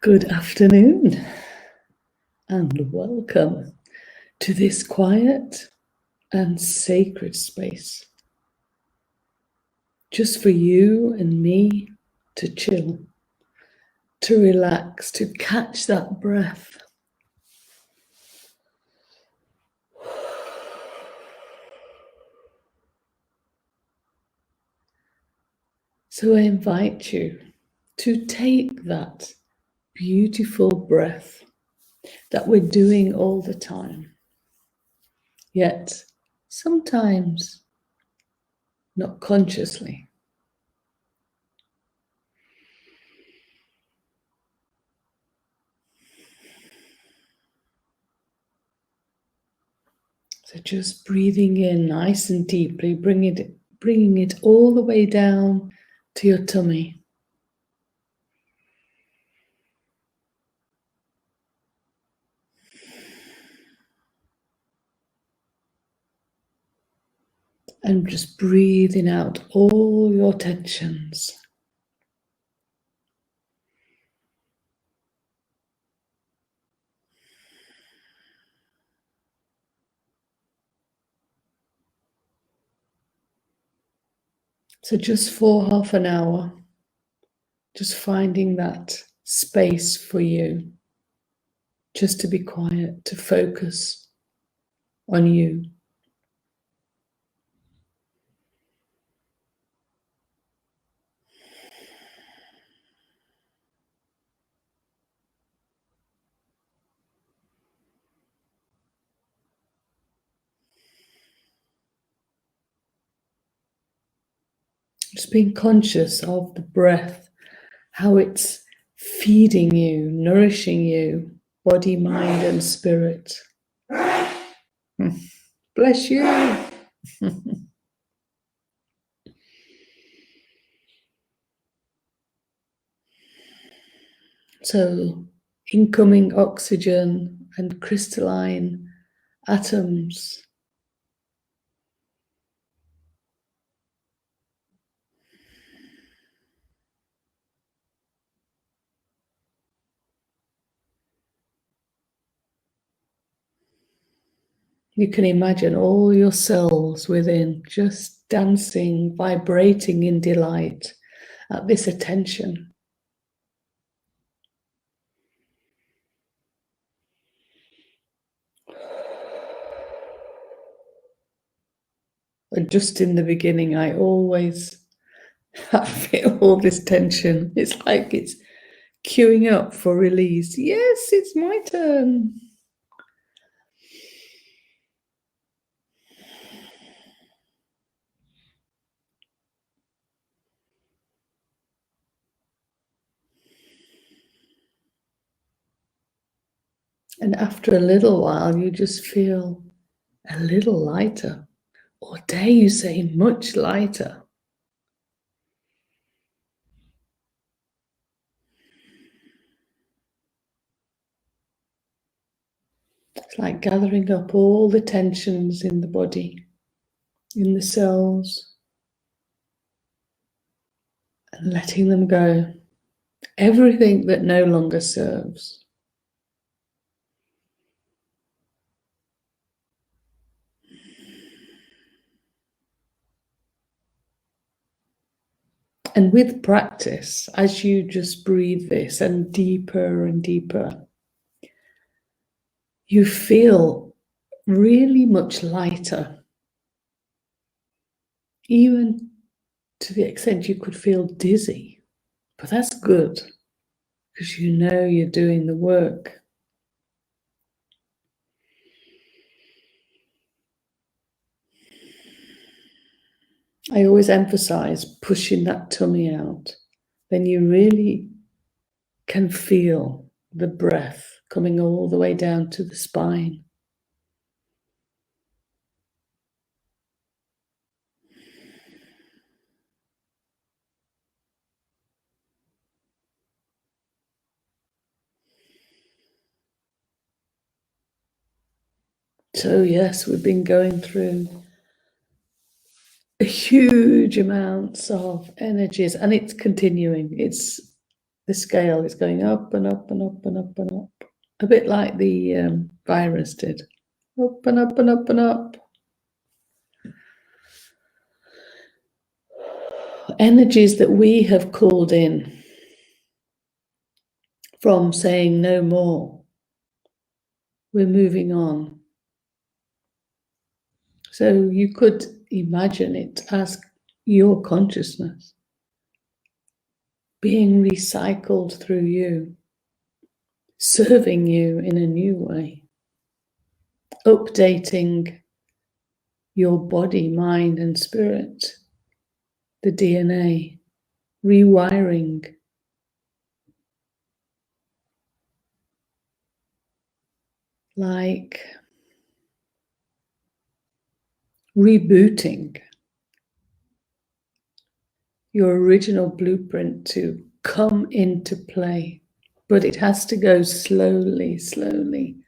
Good afternoon and welcome to this quiet and sacred space. Just for you and me to chill, to relax, to catch that breath. So I invite you to take that beautiful breath that we're doing all the time, yet sometimes not consciously. So just breathing in nice and deeply, bringing it all the way down to your tummy. And just breathing out all your tensions. So just for half an hour, just finding that space for you, just to be quiet, to focus on you. Just being conscious of the breath, how it's feeding you, nourishing you, body, mind, and spirit. Bless you. So, incoming oxygen and crystalline atoms. You can imagine all your cells within just dancing, vibrating in delight at this attention. And just in the beginning, I feel all this tension. It's like it's queuing up for release. Yes, it's my turn. And after a little while, you just feel a little lighter, or dare you say, much lighter. It's like gathering up all the tensions in the body, in the cells, and letting them go. Everything that no longer serves. And with practice, as you just breathe this and deeper, you feel really much lighter. Even to the extent you could feel dizzy. But that's good, because you know you're doing the work. I always emphasize pushing that tummy out. Then you really can feel the breath coming all the way down to the spine. So yes, we've been going through huge amounts of energies, and it's continuing. the scale is going up and up and up and up and up. A bit like the virus did. Up and up and up and up. Energies that we have called in from saying no more. We're moving on. So you could imagine it as your consciousness being recycled through you, serving you in a new way, updating your body, mind, and spirit, the DNA, rewiring. Like rebooting your original blueprint to come into play. But it has to go slowly, slowly,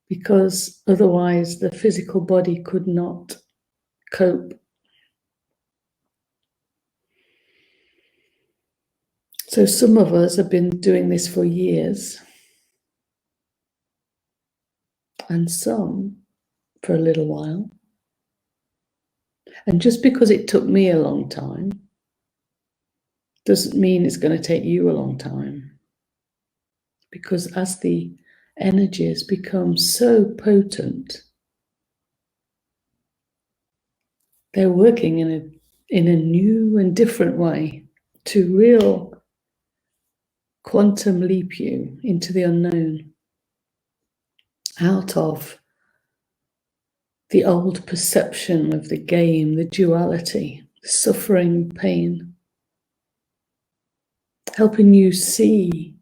because otherwise the physical body could not cope. So some of us have been doing this for years, and some for a little while. And just because it took me a long time doesn't mean it's going to take you a long time. Because as the energies become so potent, they're working in a new and different way to real quantum leap you into the unknown, out of the old perception of the game, the duality, suffering, pain, helping you see,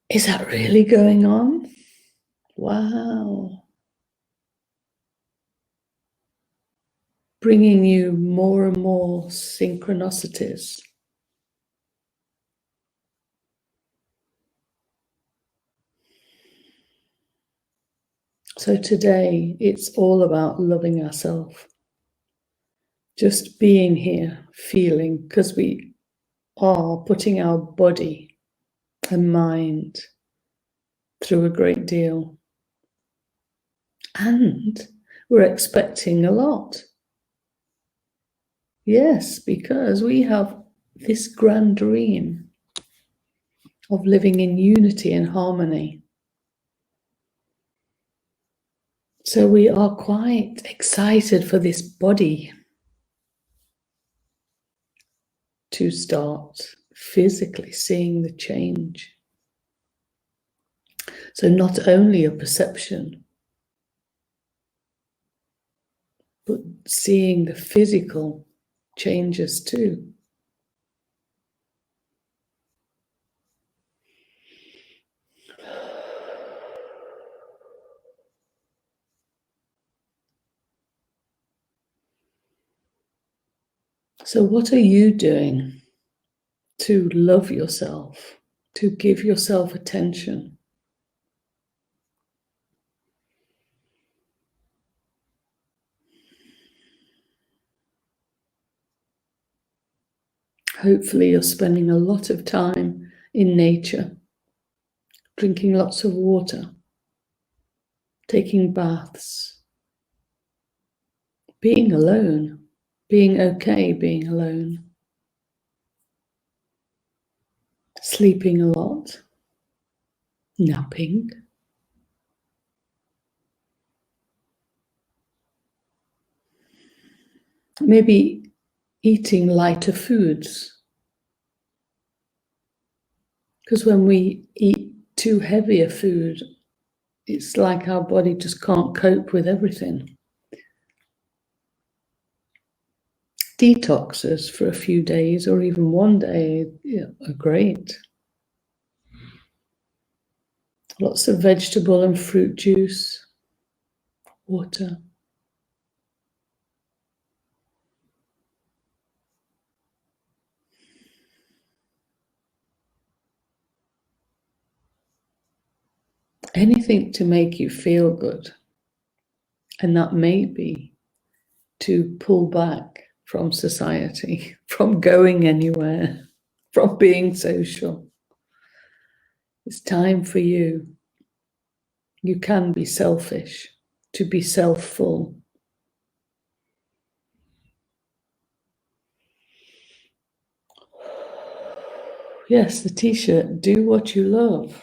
is that really going on? Wow. Bringing you more and more synchronicities. So today, it's all about loving ourselves. Just being here, feeling, because we are putting our body and mind through a great deal. And we're expecting a lot. Yes, because we have this grand dream of living in unity and harmony. So we are quite excited for this body to start physically seeing the change. So not only a perception, but seeing the physical changes too. So what are you doing to love yourself, to give yourself attention? Hopefully you're spending a lot of time in nature, drinking lots of water, taking baths, being alone, being okay being alone, sleeping a lot, napping, maybe eating lighter foods. Because when we eat too heavy a food, it's like our body just can't cope with everything. Detoxes for a few days or even one day are great. Lots of vegetable and fruit juice, water. Anything to make you feel good. And that may be to pull back from society, from going anywhere. from being social. It's time for you. You can be selfish, to be self-full. Yes, the t-shirt, do what you love.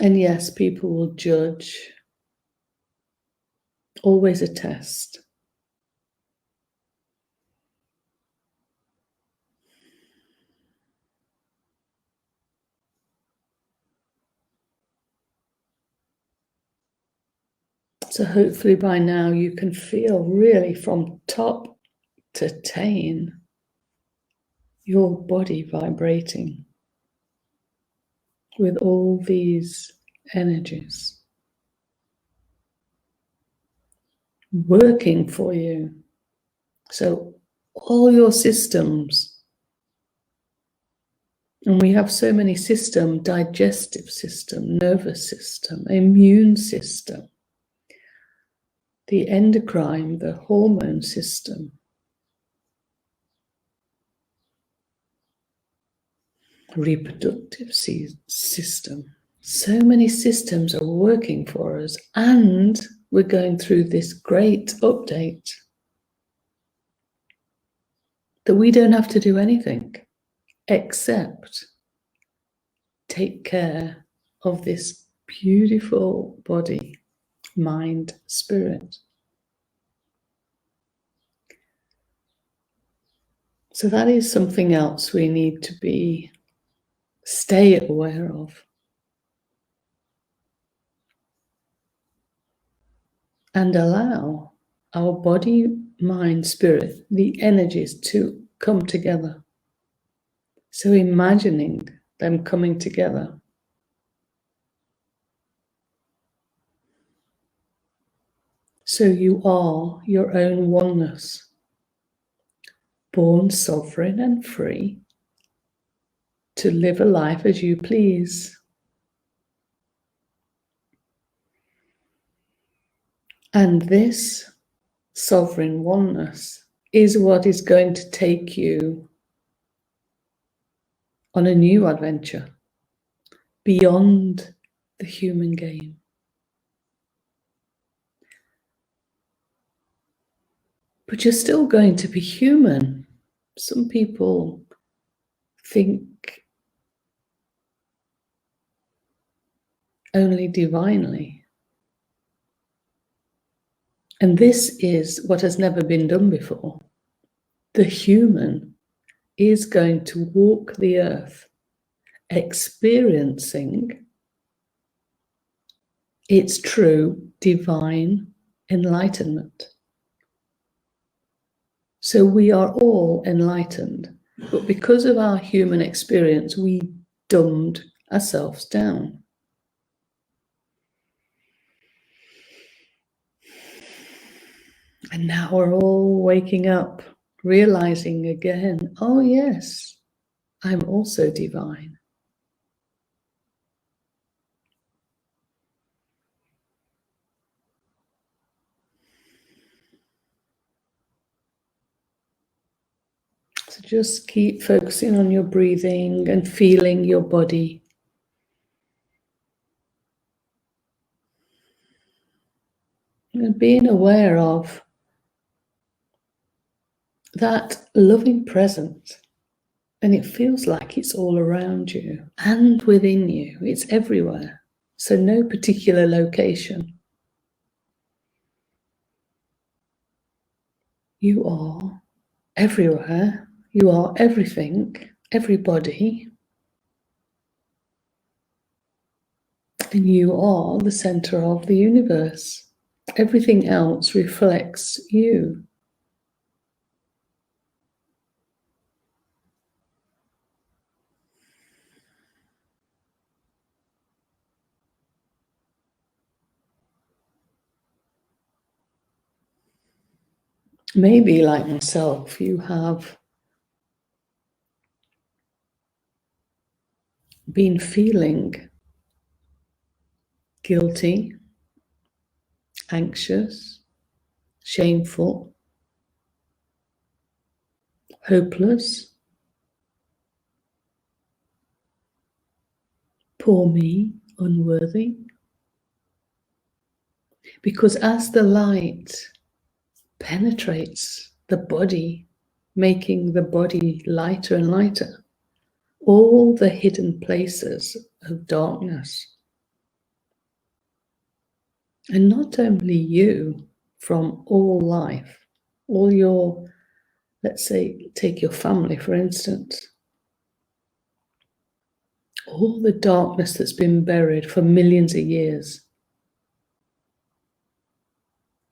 And yes, people will judge. Always a test. So hopefully by now you can feel really from top to tail your body vibrating with all these energies working for you. So all your systems, and we have so many systems: digestive system, nervous system, immune system, the endocrine, the hormone system, reproductive system. So many systems are working for us, and we're going through this great update that we don't have to do anything except take care of this beautiful body, mind, spirit. So that is something else we need to stay aware of. And allow our body, mind, spirit, the energies to come together. So imagining them coming together. So you are your own oneness, born sovereign and free to live a life as you please. And this sovereign oneness is what is going to take you on a new adventure beyond the human game. But you're still going to be human. Some people think only divinely. And this is what has never been done before. The human is going to walk the earth experiencing its true divine enlightenment. So we are all enlightened, but because of our human experience, we dumbed ourselves down. And now we're all waking up, realizing again, oh yes, I'm also divine. So just keep focusing on your breathing and feeling your body. And being aware of that loving presence. And it feels like it's all around you and within you. It's everywhere. So no particular location. You are everywhere. You are everything, everybody. And you are the center of the universe. Everything else reflects you. Maybe like myself, you have been feeling guilty, anxious, shameful, hopeless, poor me, unworthy. Because as the light penetrates the body, making the body lighter and lighter, all the hidden places of darkness, and not only you, from all life, all your, let's say, take your family for instance, all the darkness that's been buried for millions of years,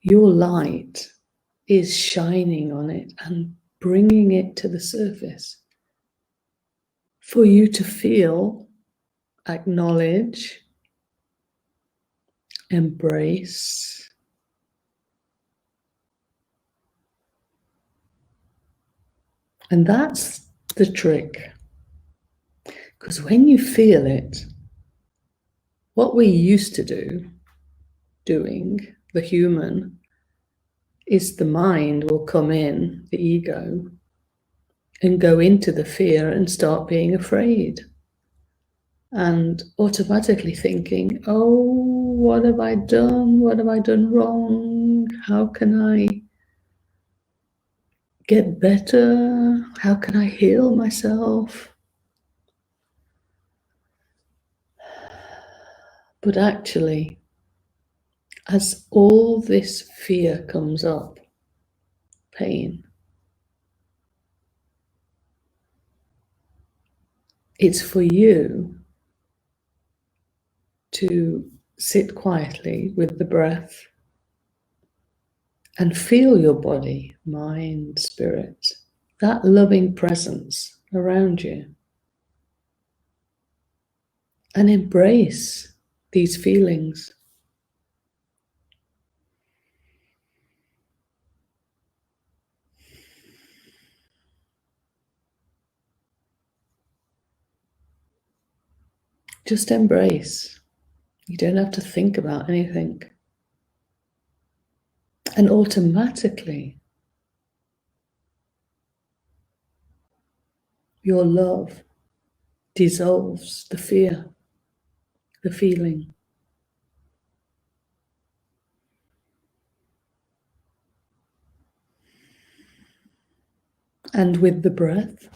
your light is shining on it and bringing it to the surface for you to feel, acknowledge, embrace, and that's the trick. Because when you feel it, what we used to doing, the human, is the mind will come in, the ego, and go into the fear and start being afraid. And automatically thinking, oh, what have I done? What have I done wrong? How can I get better? How can I heal myself? But actually, as all this fear comes up, pain, it's for you to sit quietly with the breath and feel your body, mind, spirit, that loving presence around you, and embrace these feelings. Just embrace. You don't have to think about anything. And automatically, your love dissolves the fear, the feeling. And with the breath,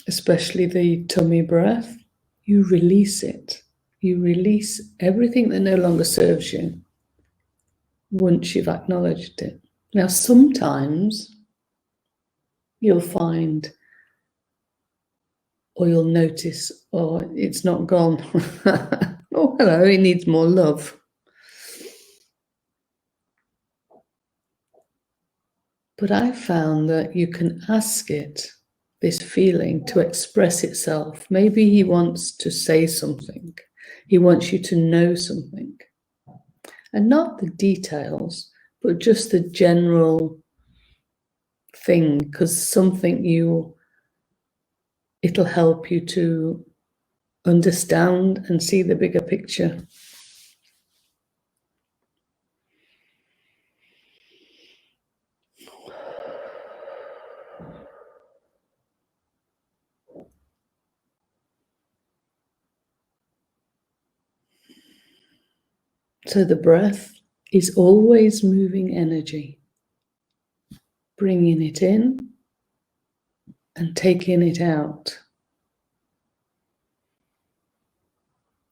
especially the tummy breath, you release it. You release everything that no longer serves you once you've acknowledged it. Now, sometimes you'll find, or you'll notice, oh, it's not gone. Oh, hello, it needs more love. But I found that you can ask it, this feeling, to express itself. Maybe he wants to say something. He wants you to know something. And not the details, but just the general thing, because something it'll help you to understand and see the bigger picture. So the breath is always moving energy, bringing it in and taking it out.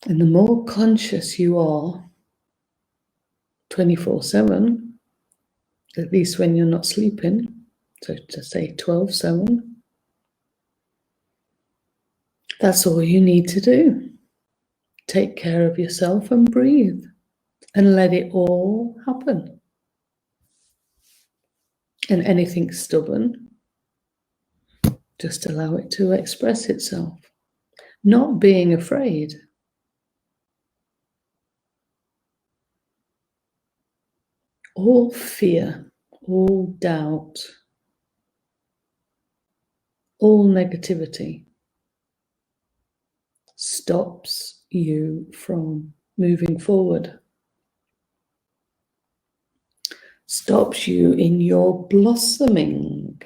And the more conscious you are 24/7, at least when you're not sleeping, so to say 12/7, that's all you need to do. Take care of yourself and breathe and let it all happen. And anything stubborn, just allow it to express itself. Not being afraid. All fear, all doubt, all negativity stops you from moving forward. stops you in your blossoming.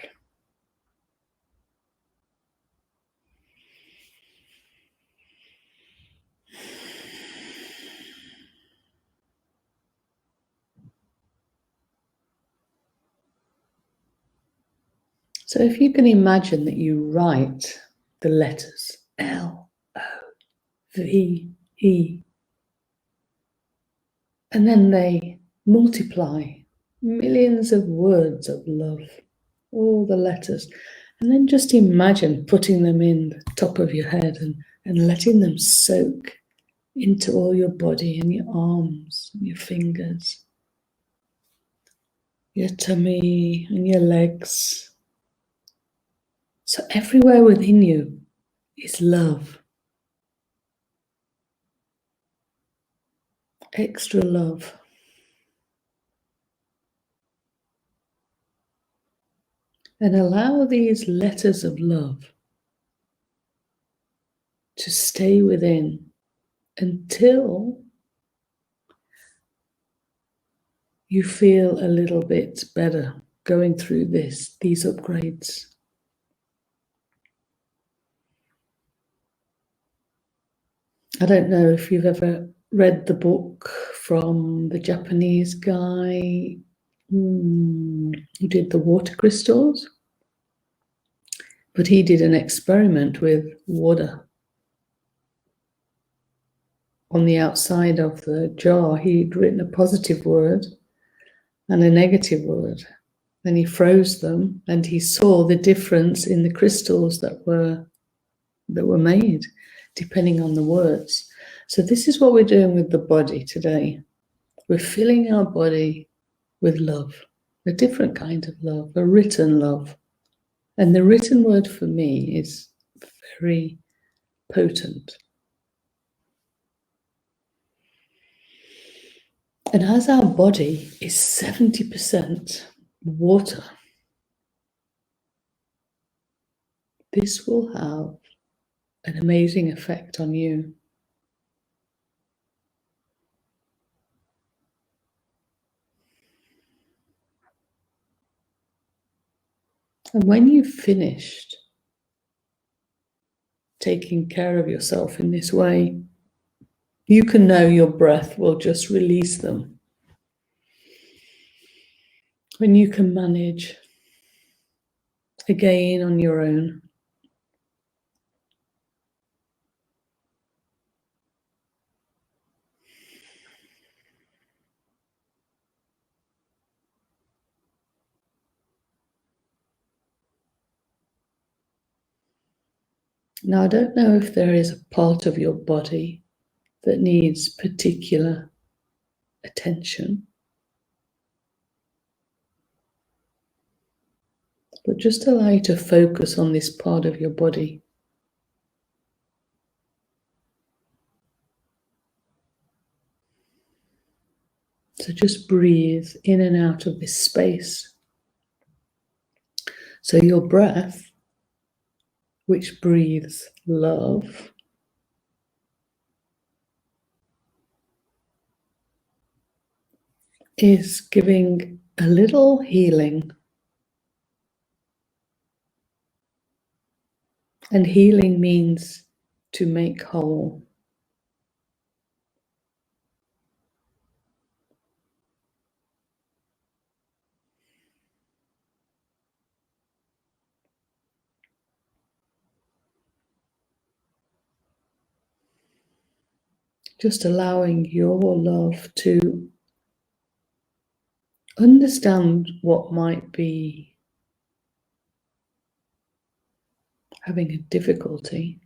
So if you can imagine that you write the letters L-O-V-E, and then they multiply millions of words of love, all the letters, and then just imagine putting them in the top of your head and letting them soak into all your body and your arms and your fingers, your tummy and your legs. So everywhere within you is love, extra love. And allow these letters of love to stay within until you feel a little bit better going through these upgrades. I don't know if you've ever read the book from the Japanese guy who did the water crystals, but he did an experiment with water. On the outside of the jar, he'd written a positive word and a negative word. Then he froze them and he saw the difference in the crystals that were made depending on the words. So this is what we're doing with the body today. We're filling our body with love, a different kind of love, a written love. And the written word for me is very potent. And as our body is 70% water, this will have an amazing effect on you. And when you've finished taking care of yourself in this way, you can know your breath will just release them. When you can manage again on your own. Now, I don't know if there is a part of your body that needs particular attention, but just allow you to focus on this part of your body. So just breathe in and out of this space. So your breath, which breathes love, is giving a little healing. And healing means to make whole. Just allowing your love to understand what might be having a difficulty.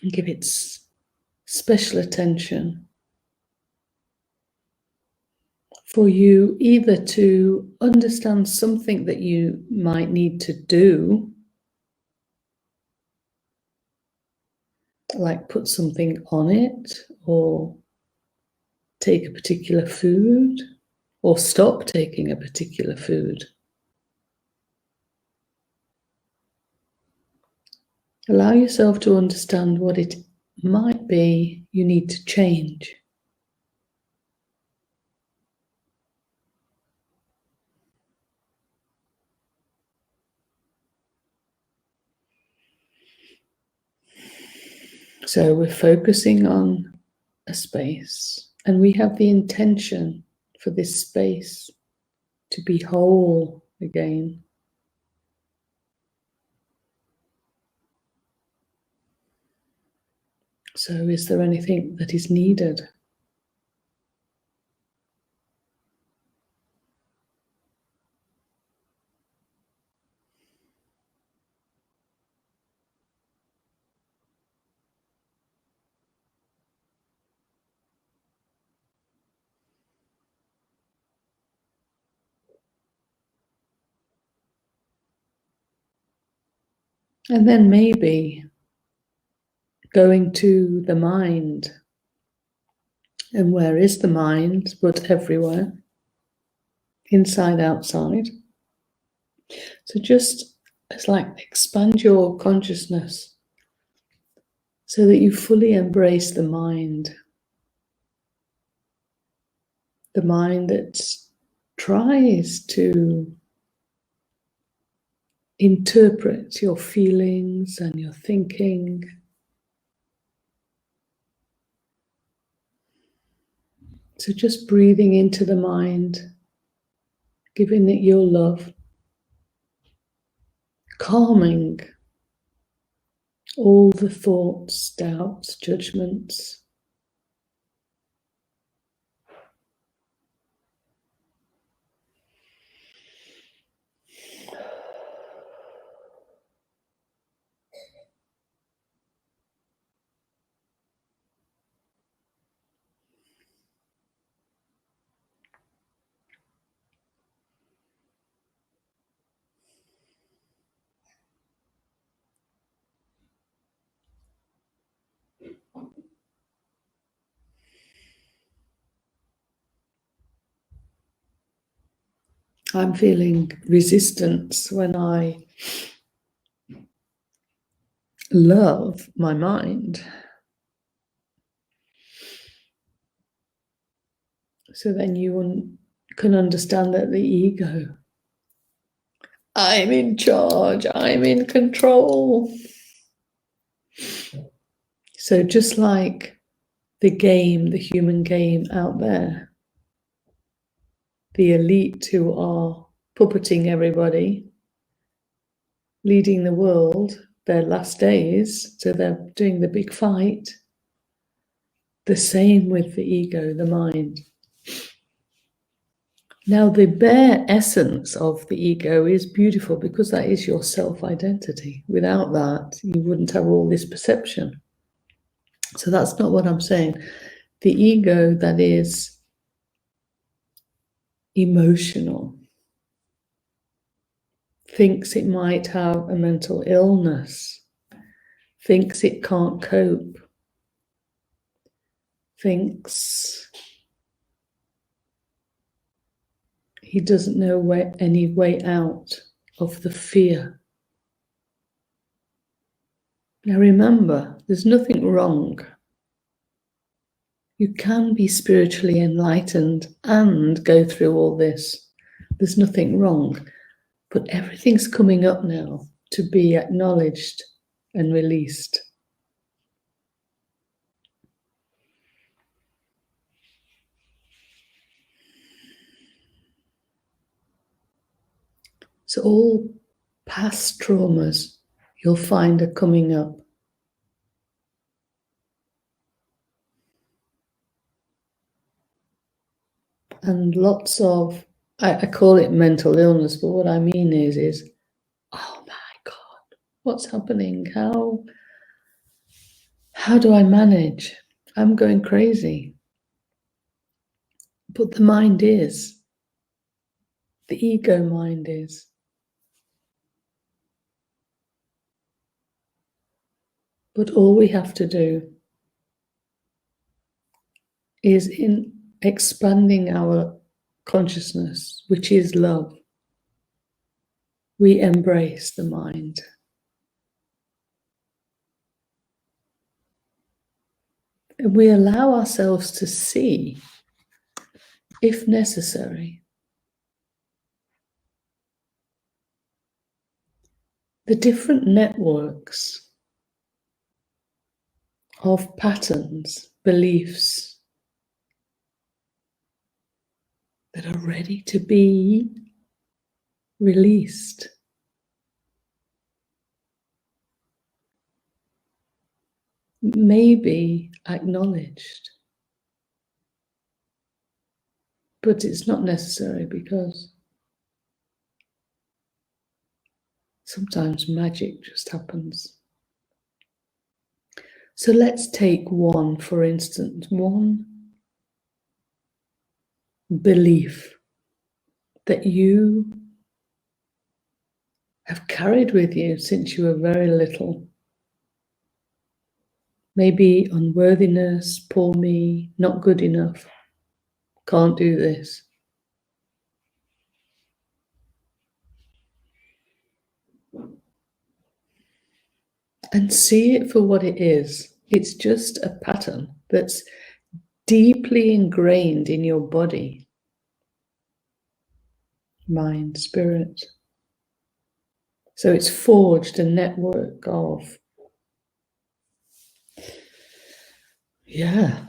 And give it special attention for you either to understand something that you might need to do, like put something on it or take a particular food, or stop taking a particular food. Allow yourself to understand what it might be you need to change. So we're focusing on a space, and we have the intention for this space to be whole again. So is there anything that is needed? And then maybe going to the mind. And where is the mind but everywhere? Inside, outside. So just, it's like expand your consciousness so that you fully embrace the mind. The mind that tries to interpret your feelings and your thinking. So just breathing into the mind, giving it your love, calming all the thoughts, doubts, judgments. I'm feeling resistance when I love my mind. So then you can understand that the ego, I'm in charge, I'm in control. So just like the game, the human game out there, the elite who are puppeting everybody, leading the world, their last days, so they're doing the big fight. The same with the ego, the mind. Now, the bare essence of the ego is beautiful because that is your self-identity. Without that, you wouldn't have all this perception. So that's not what I'm saying. The ego that is emotional thinks it might have a mental illness, thinks it can't cope, thinks he doesn't know any way out of the fear. Now remember, there's nothing wrong. You can be spiritually enlightened and go through all this. There's nothing wrong. But everything's coming up now to be acknowledged and released. So all past traumas you'll find are coming up. And lots of, I call it mental illness, but what I mean is, oh my God, what's happening? How do I manage? I'm going crazy. But the mind is, the ego mind is. But all we have to do is in expanding our consciousness, which is love, we embrace the mind. And we allow ourselves to see, if necessary, the different networks of patterns, beliefs that are ready to be released. Maybe acknowledged, but it's not necessary because sometimes magic just happens. So let's take one, for instance, one belief that you have carried with you since you were very little. Maybe unworthiness, poor me, not good enough, can't do this. And see it for what it is. It's just a pattern that's deeply ingrained in your body, mind, spirit. So it's forged a network of,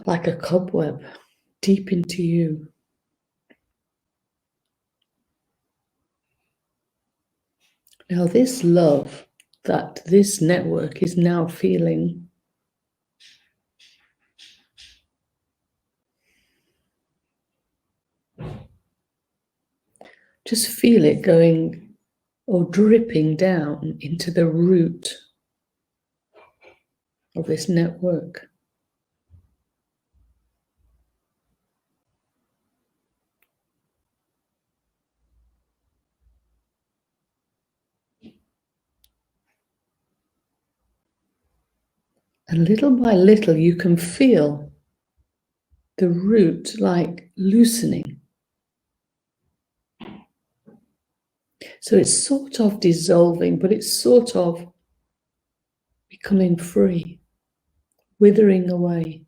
like a cobweb deep into you. Now this love that this network is now feeling, just feel it going or dripping down into the root of this network. And little by little, you can feel the root like loosening. So it's sort of dissolving, but it's sort of becoming free, withering away.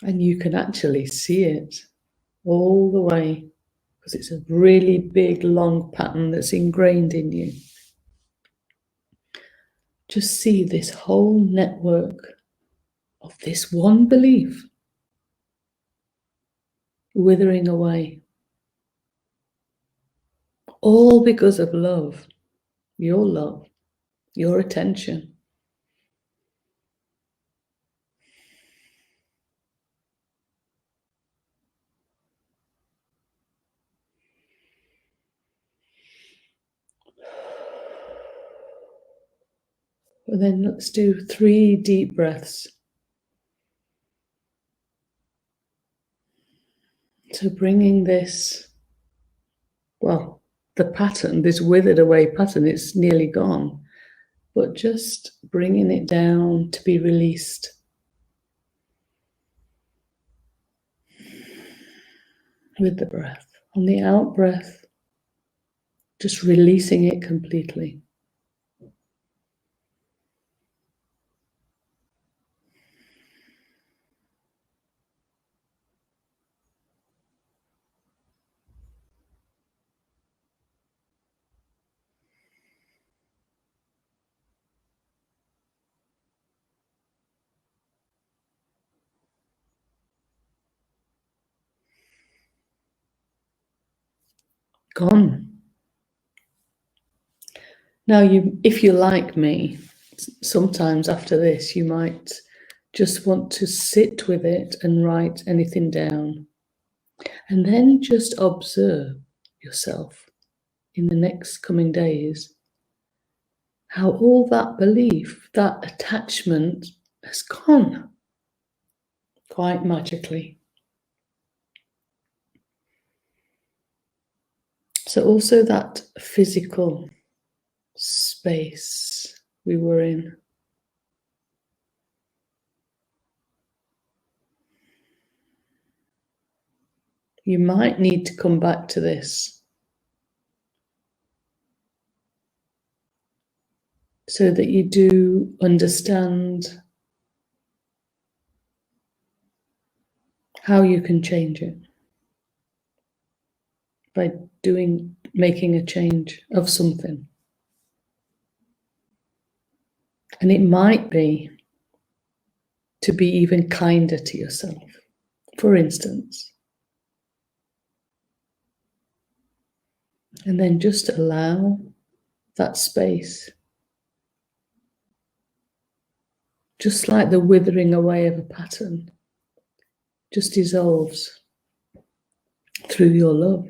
And you can actually see it all the way, because it's a really big, long pattern that's ingrained in you. Just see this whole network of this one belief withering away. All because of love, your attention. Well, then let's do 3 deep breaths. So bringing this, the pattern, this withered away pattern, it's nearly gone, but just bringing it down to be released. With the breath. On the out breath, just releasing it completely. Gone. Now, if you like me, sometimes after this, you might just want to sit with it and write anything down. And then just observe yourself in the next coming days, how all that belief, that attachment has gone quite magically. So also that physical space we were in. You might need to come back to this so that you do understand how you can change it by making a change of something. And it might be to be even kinder to yourself, for instance. And then just allow that space, just like the withering away of a pattern, just dissolves through your love.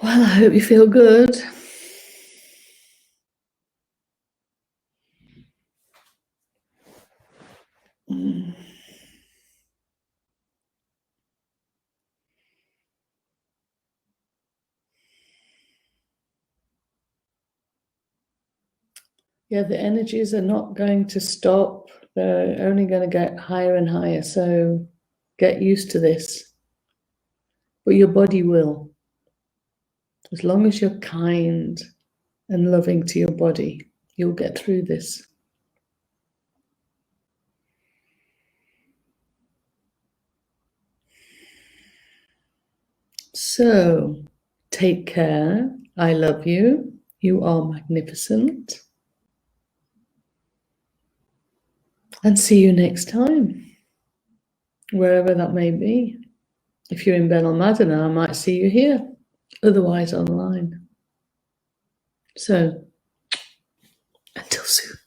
Well, I hope you feel good. Yeah, the energies are not going to stop. They're only going to get higher and higher. So get used to this. But your body will. As long as you're kind and loving to your body, you'll get through this. So take care. I love you. You are magnificent. And see you next time, wherever that may be. If you're in Benalmadena, I might see you here, otherwise online. So, until soon.